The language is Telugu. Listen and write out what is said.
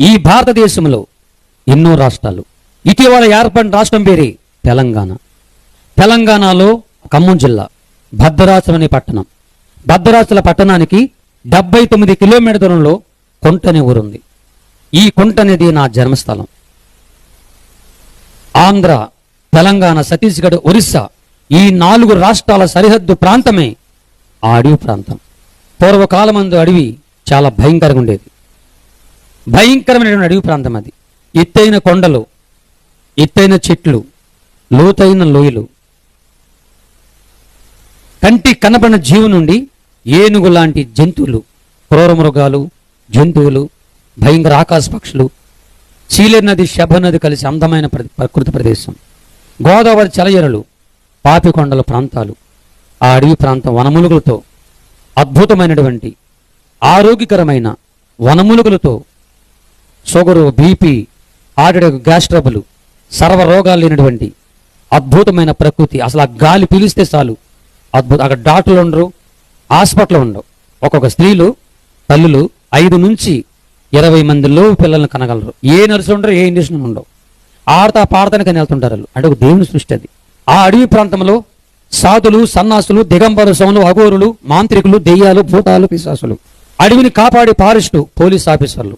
ఈ భారతదేశంలో ఎన్నో రాష్ట్రాలు. ఇటీవల ఏర్పడిన రాష్ట్రం పేరే తెలంగాణ. తెలంగాణలో ఖమ్మం జిల్లా భద్రాచలం అనే పట్టణం. భద్రాచల పట్టణానికి 79 కిలోమీటర్ల దూరంలో కుంట అనే ఊరుంది. ఈ కుంట అనేది నా జన్మస్థలం. ఆంధ్ర, తెలంగాణ, ఛత్తీస్గఢ్, ఒరిస్సా ఈ 4 రాష్ట్రాల సరిహద్దు ప్రాంతమే ఆ అడవి ప్రాంతం. పూర్వకాలమందు అడవి చాలా భయంకరంగా ఉండేది. భయంకరమైనటువంటి అడవి ప్రాంతం అది. ఎత్తైన కొండలు, ఎత్తైన చెట్లు, లోతైన లోయలు, కంటి కనబడిన జీవు నుండి ఏనుగు లాంటి జంతువులు, క్రూర మృగాలు, జంతువులు, భయంకర ఆకాశ పక్షులు, చీలేరు నది, శబ నది కలిసి అందమైన ప్రకృతి ప్రదేశం. గోదావరి చలయరలు, పాపికొండల ప్రాంతాలు. ఆ అడవి ప్రాంతం వనమూలికలతో అద్భుతమైనటువంటి ఆరోగ్యకరమైన వనమూలికలతో sugar, BP, heart, gas trouble, సర్వ రోగాలు లేనటువంటి అద్భుతమైన ప్రకృతి. అసలు ఆ గాలి పీలిస్తే చాలు అద్భుతం. అక్కడ డాక్టర్లు ఉండరు, హాస్పిటల్ ఉండవు. ఒక్కొక్క స్త్రీలు, తల్లులు 5 నుంచి 20 మందిలో పిల్లల్ని కనగలరు. ఏ నర్సు ఉండరు, ఏ ఇంజక్షన్ ఉండవు. ఆడతా పాడతానికి అని వెళ్తుంటారు వాళ్ళు. అంటే ఒక దేవుని సృష్టి అది. ఆ అడవి ప్రాంతంలో సాధులు, సన్నాసులు, దిగంబర సోములు, అఘోరులు, మాంత్రికులు, దెయ్యాలు, భూతాలు, పిశాసులు, అడవిని కాపాడే ఫారెస్టు పోలీస్ ఆఫీసర్లు,